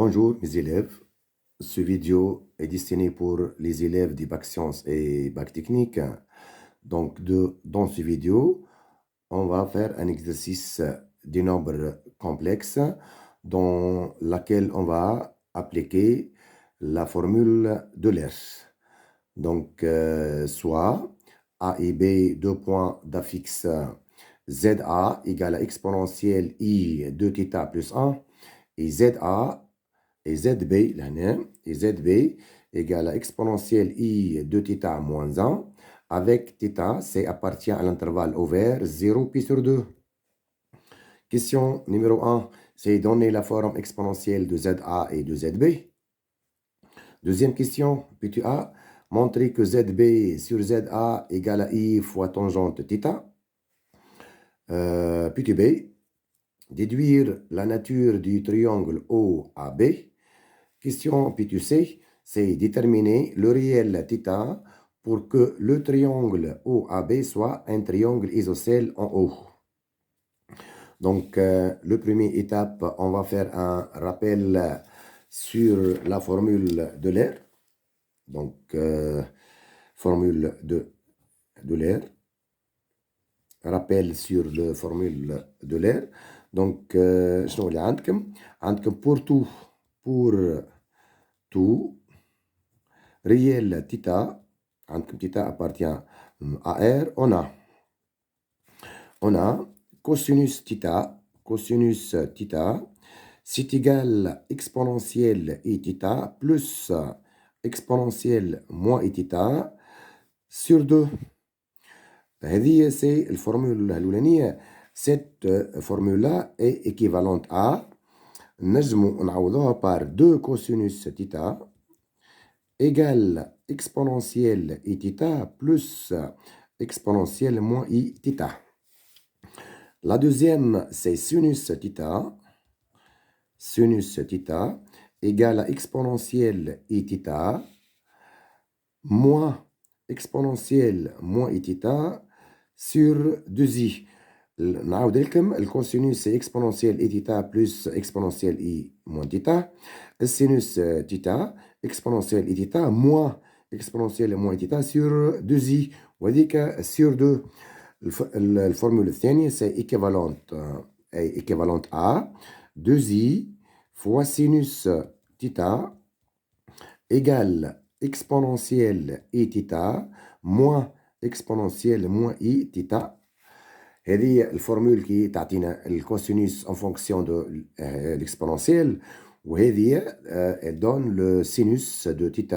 Bonjour mes élèves, ce vidéo est destiné pour les élèves du bac sciences et bac technique. Donc dans ce vidéo, on va faire un exercice des nombres complexes dans laquelle on va appliquer la formule de l'Euler. Donc soit A et B, deux points d'affixe ZA égale à exponentielle I de θ plus 1 et ZA et ZB, et ZB égale à exponentielle I de θ moins 1, avec θ, c'est appartient à l'intervalle ouvert 0 pi sur 2. Question numéro 1, c'est donner la forme exponentielle de ZA et de ZB. Deuxième question, petit A, montrer que ZB sur ZA égale à I fois tangente θ. Petit B, déduire la nature du triangle OAB. Question petit C, c'est déterminer le réel θ pour que le triangle OAB soit un triangle isocèle en haut. Donc, le premier étape, on va faire un rappel sur la formule de l'Euler. Donc, formule de l'Euler. Rappel sur la formule de l'Euler. Donc, شنو اللي عندكم؟ عندكم pour tout réel θ, عندكم θ appartient à R, on a cosinus θ, c'est égal exponentielle I θ plus exponentielle moins I θ sur 2. هذه c'est الفورمule الأولانية. Cette formule-là est équivalente à نجمو نعوضوها par 2 cosinus θ égale exponentielle I θ plus exponentielle moins I θ. La deuxième, c'est sinus θ égale à exponentielle I θ moins exponentielle moins I θ sur 2i. نعاود لكم الكوسينوس c'est exponentielle I θ plus exponentielle I moins θ. السينوس θ exponentielle I θ moins exponentielle moins I θ sur 2i وهذيك sur 2. الفورمule الثانية c'est équivalente à 2i fois sinus θ égale exponentielle I θ moins exponentielle moins I θ. هذه الفورمول كي تعطينا الكوسينوس en fonction de l'exponentielle وهذه elle donne le sinus de θ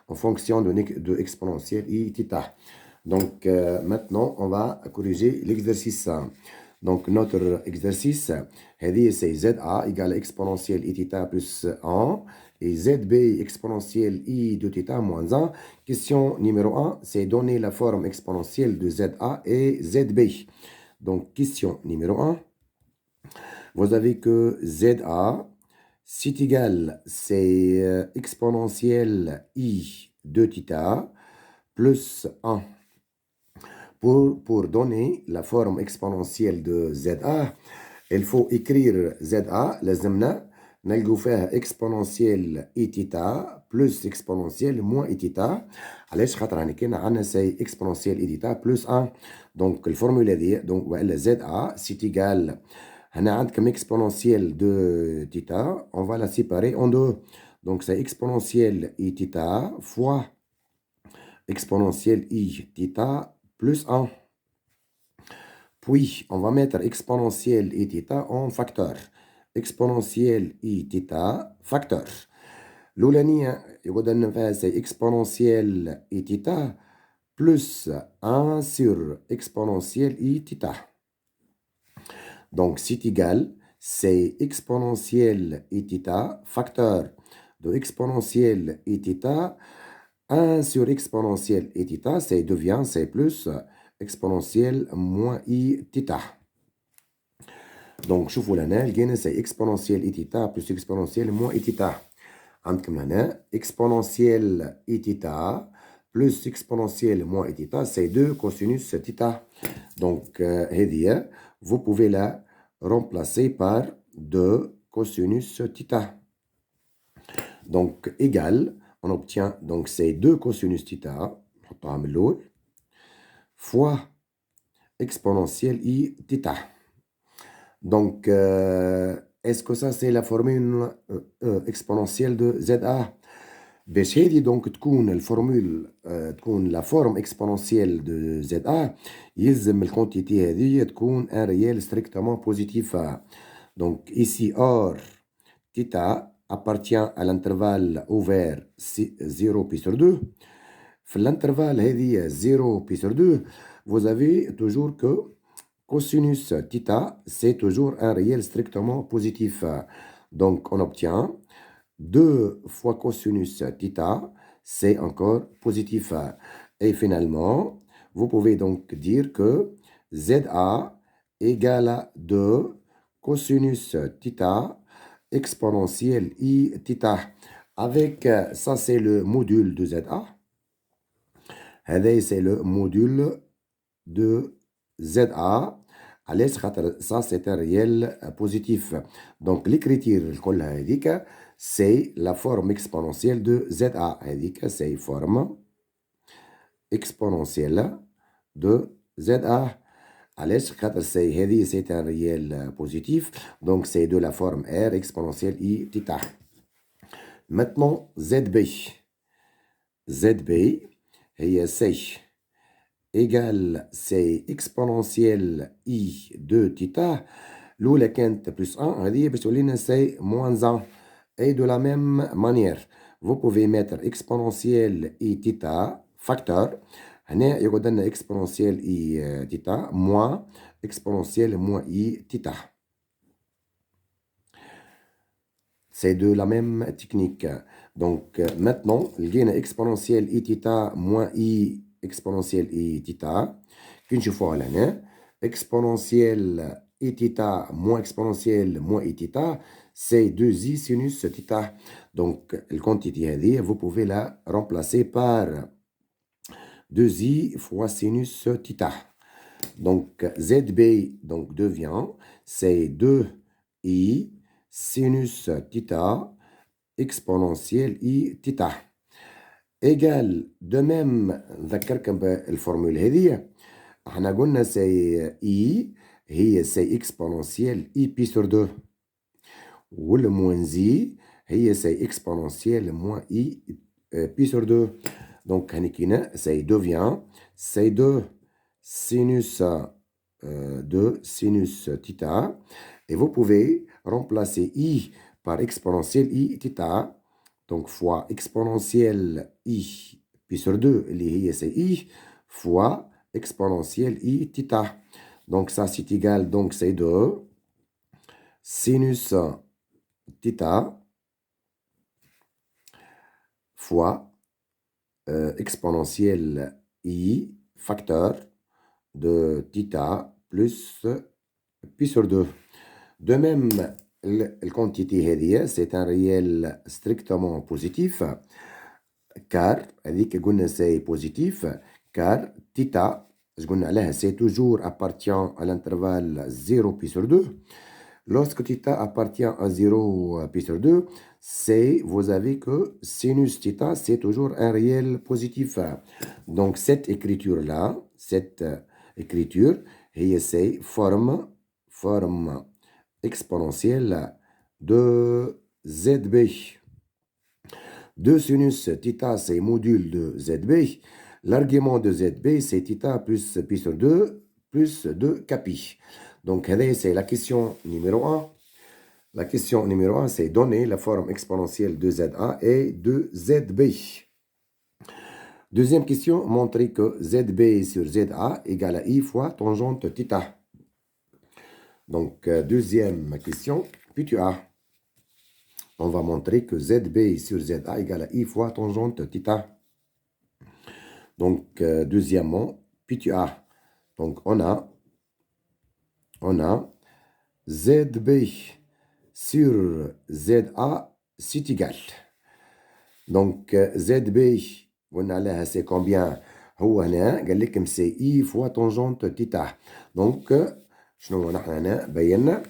en fonction de exponentielle I θ. Donc maintenant on va corriger l'exercice. Donc notre exercice هذه c'est ZA égale exponentielle I θ plus 1 et ZB exponentielle I de θ moins 1. Question numéro 1, c'est donner la forme exponentielle de ZA et ZB. Donc, question numéro 1. Vous avez que ZA, c'est égal, c'est exponentielle I de θ plus 1. Pour donner la forme exponentielle de ZA, il faut écrire ZA, لازمنا نلقوا فيها exponentielle I θ plus exponentielle moins I θ. علاش خاطر هنا كاين عندنا سي exponentielle I θ plus 1. Donc الفورمولا هذه donc والا ZA c'est égal هنا عندكم exponentielle de θ, on va la séparer en deux. Donc c'est exponentielle I θ fois exponentielle I θ plus 1. Puis, on va mettre exponentielle I θ en facteur. Exponentielle I θ facteur. الأولانية يقولنا فيها c'est exponentielle I θ plus 1 sur exponentielle I θ. Donc, c'est égal, c'est exponentielle I θ facteur de exponentielle I θ 1 sur exponentielle I θ, c'est devient, c'est plus exponentielle moins I θ. Donc, شوفوا لهنا لقينا c'est exponentielle I θ plus exponentielle moins I θ. عندكم هنا exponentielle I θ plus exponentielle moins I θ, c'est 2 cosinus θ. Donc, هذه, vous pouvez la remplacer par 2 cosinus θ. Donc, égal, on obtient donc ces 2 cosinus θ, fois exponentielle I θ. Donc, est-ce que ça, c'est la formule exponentielle de ZA? باش هذه دونك تكون الفورمول تكون لا فورم اكسبونونسيال دو زد ا يلزم الكونتيتي هذه تكون ان ريال ستريكتومون بوزيتيف. دونك ici or θ appartient à l'intervalle ouvert 0 pi sur 2. في الانترفال هذه 0 pi sur 2 vous avez toujours que cosinus θ c'est toujours un réel strictement positif. Donc on obtient 2 fois cosinus θ, c'est encore positif. Et finalement, vous pouvez donc dire que ZA égale à 2 cosinus θ exponentielle I θ. Avec ça, c'est le module de ZA. C'est le module de ZA. Allez, ça, c'est un réel positif. Donc, l'écriture, c'est la forme exponentielle de ZA. C'est la forme exponentielle de ZA. Allez, c'est un réel positif. Donc, c'est de la forme R exponentielle I θ. Maintenant, ZB. ZB, c'est égale c'est exponentielle I de θ. الأولى كانت plus 1 هذه باش تولي لنا c'est moins 1. Et de la même manière, vous pouvez mettre exponentielle I θ facteur. هنا يقعد لنا exponentielle I θ moins exponentielle moins I θ. C'est de la même technique. Donc maintenant, لقينا exponentielle I θ moins I exponentielle I θ. كي نشوفوها لهنا exponentielle I θ moins exponentielle moins I θ, c'est 2i sinus θ. Donc, la quantité هذه, vous pouvez la remplacer par 2i fois sinus θ. Donc, ZB donc, devient, c'est 2i sinus θ exponentielle I θ. Égal, de même, نذكركم بالفورمول هذه. احنا قلنا سي اي هي سي اكسبوننسيال اي بي سور 2 والموان زي هي سي اكسبوننسيال موان اي بي سور 2. دونك هاني كينا سي دوفيان سي 2 sinus de sinus θ. Et vous pouvez remplacer i par exponentielle i θ. Donc fois exponentielle i pi sur 2 اللي هي c'est i fois exponentielle I θ. Donc ça c'est égal, donc c'est 2 sinus θ fois exponentielle I facteur de θ plus pi sur 2. De même, la quantité هذه c'est un réel strictement positif car c'est positif car θ c'est toujours appartient à l'intervalle 0 pi sur 2. Lorsque θ appartient à 0 pi sur 2, vous avez que sinus θ, c'est toujours un réel positif. Donc, cette écriture-là, cette écriture, c'est forme exponentielle de ZB. 2 sinus θ, c'est module de ZB. L'argument de ZB, c'est θ plus pi sur 2 plus 2 capi. Donc, c'est la question numéro 1. La question numéro 1, c'est donner la forme exponentielle de ZA et de ZB. Deuxième question, montrer que ZB sur ZA égale à I fois tangente θ. Donc, deuxième question, puis tu as. On va montrer que ZB sur ZA égale à I fois tangente θ. Donc, deuxièmement, puis tu as. Donc, on a ZB sur ZA, c'est égal. Donc, ZB, c'est combien? هو هنا قال لكم سي اي فوا طونجونت θ. دونك شنو نحن هنا بينا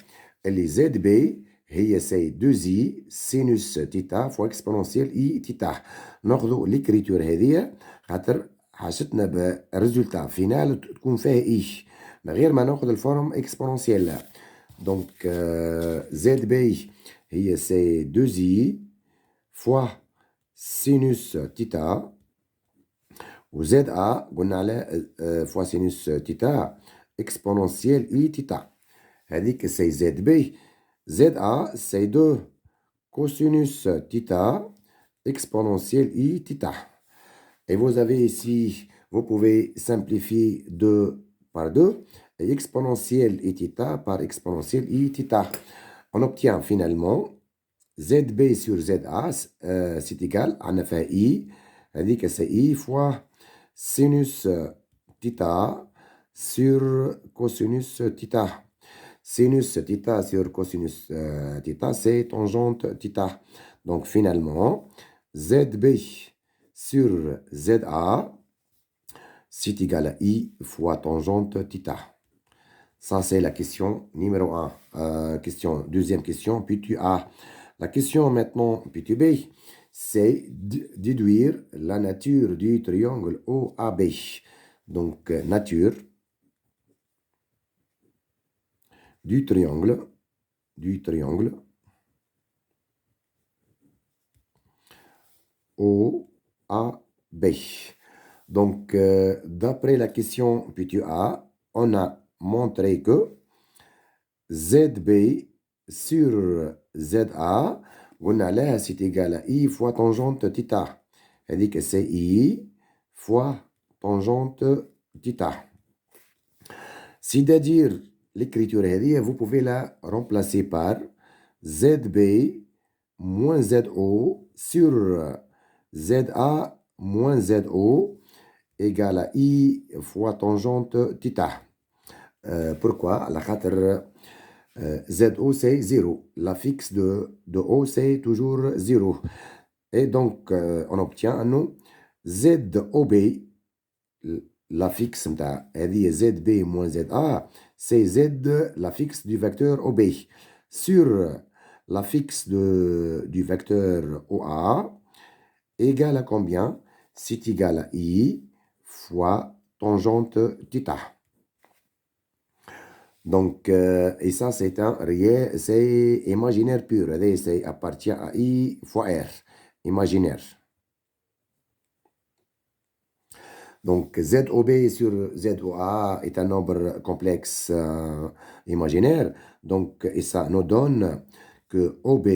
اللي زد بي هي سي 2i سينوس تيتا فوا اكسبونونسيال اي تيتا. ناخذوا ليكريتور هذه خاطر حاجتنا بالريزولتا فينال تكون فيها اي من غير ما ناخذ الفورم اكسبونونسيال. دونك زد بي هي سي 2i فوا سينوس تيتا، وزد ا قلنا على فوا سينوس تيتا اكسبونونسيال اي تيتا. هذيك سي زد بي. ZA, c'est 2 cosinus θ exponentielle I θ. Et vous avez ici, vous pouvez simplifier 2 par 2 et exponentielle I θ par exponentielle I θ. On obtient finalement ZB sur ZA, c'est égal à 9 I, c'est-à-dire c'est I fois sinus θ sur cosinus θ. Sinus θ sur cosinus θ, c'est tangente θ. Donc finalement, ZB sur ZA, c'est égal à I fois tangente θ. Ça, c'est la question numéro 1. Deuxième question, puis tu as la question maintenant, puis tu B, c'est déduire la nature du triangle OAB. Donc, nature du triangle OAB. Donc, d'après la question P2A, on a montré que ZB sur ZA, c'est égal à I fois tangente θ. C'est-à-dire que c'est I fois tangente θ. C'est-à-dire, l'écriture, vous pouvez la remplacer par ZB moins ZO sur ZA moins ZO égale à I fois tangente θ. Pourquoi? La ZO c'est 0. La fixe de O c'est toujours 0. Et donc on obtient un nom ZOB. La fixe de ZB moins ZA, c'est Z, la fixe du vecteur OB, sur la fixe du vecteur OA, égale à combien? C'est égal à I fois tangente θ. Donc, et ça, c'est un réel, c'est imaginaire pur. Ça appartient à I fois R, imaginaire. Donc, ZOB sur ZOA est un nombre complexe imaginaire. Donc, et ça nous donne que OB,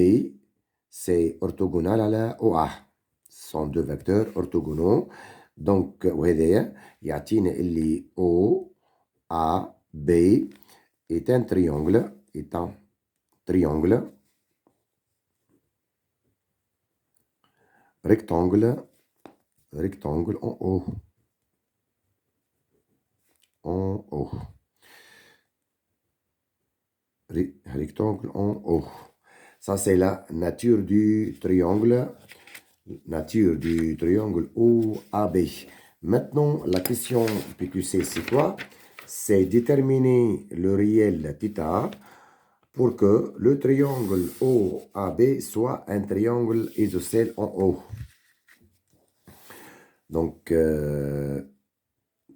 c'est orthogonal à la OA. Ce sont deux vecteurs orthogonaux. Donc, وهذايا يعطينا اللي OAB est un triangle rectangle en haut. Rectangle en haut. Ça, c'est la nature du triangle OAB. Maintenant, la question PQC, c'est quoi? C'est déterminer le réel θ pour que le triangle OAB soit un triangle isocèle en haut. Donc,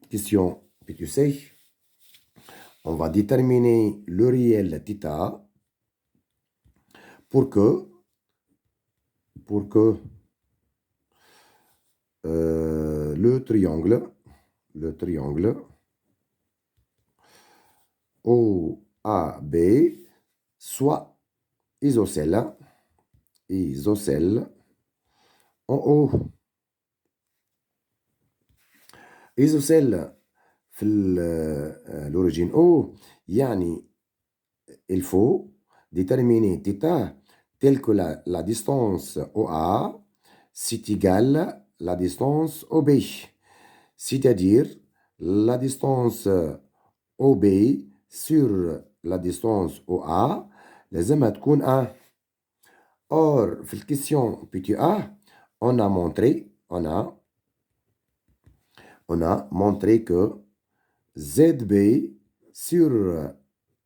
question PQC. On va déterminer le réel θ pour que le triangle OAB soit isocèle en haut. Isocèle l'origine O, yani il faut déterminer θ tel que la distance OA c'est égal à la distance OB. C'est-à-dire la distance OB sur la distance OA لازمها تكون 1. Or, في الكيسيون PTA, on a montré que ZB sur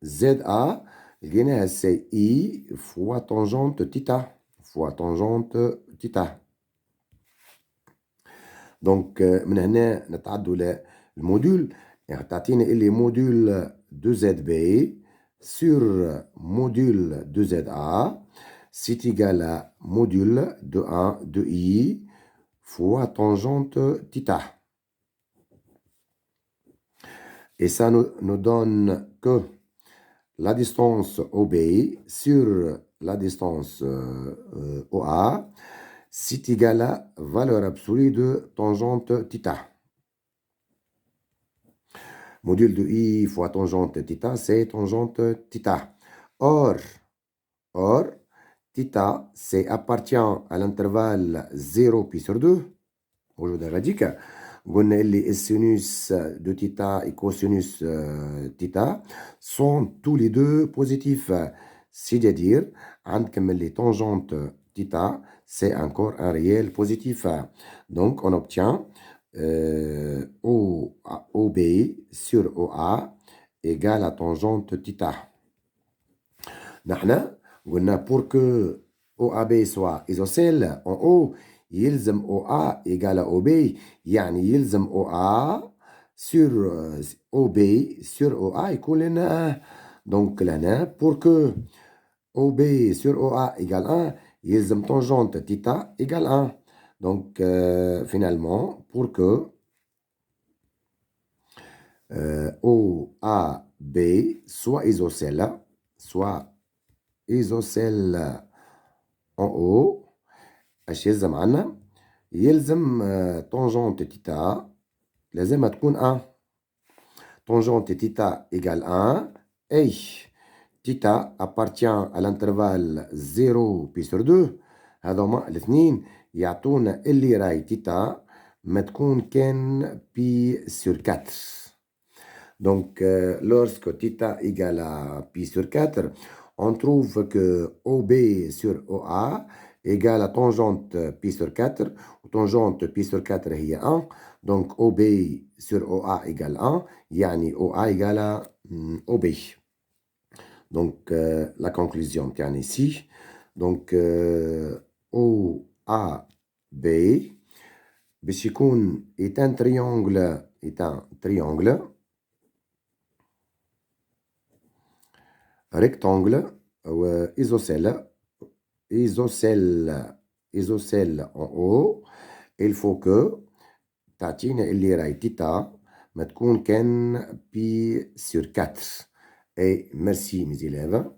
ZA لقيناها سي اي فوا طونجونت تيتا فوا طونجونت تيتا. دونك من هنا نتعدوا للموديول، يعني تعطينا اللي موديول 2 زد بي sur module 2ZA, c'est égal à module de 1 de I fois tangente θ. Et ça nous donne que la distance OB sur la distance OA, c'est égal à valeur absolue de tangente θ. Module de I fois tangente θ, c'est tangente θ. Or, θ, c'est appartient à l'intervalle 0 pi sur 2. Au de radical. قلنا اللي السينوس de θ et cosinus θ sont tous les deux positifs. C'est-à-dire, عندكم اللي tangente θ, c'est encore un réel positif. Donc, on obtient OB sur OA égale à tangente θ. نحن قلنا pour que OAB soit isocèle en haut, يلزم OA égale à OB، يعني يلزم OA sur OB sur OA يكون لنا 1. Donc لنا pour que OB sur OA égale 1 يلزم tangente θ égale 1. Donc finalement pour que OAB soit isocèle en haut، اش يلزم عنا؟ يلزم طونجونت تيتا لازمها تكون 1. طونجونت تيتا égale 1 اي تيتا appartient à l'intervalle 0 بي sur 2. هذوما الاثنين يعطونا اللي راي تيتا ما تكون كان بي sur 4. Donc lorsque θ égale à pi sur 4, on trouve que OB sur OA égale à tangente pi sur 4, ou tangente pi sur 4 هي 1. Donc OB sur OA égale 1, يعني OA égale à OB. Donc la conclusion tient ici. Donc OAB باش يكون est un triangle rectangle isocèle en haut. Il faut que تعطينا اللي راي تيتا ما تكون كان بي sur 4. Et merci mes élèves.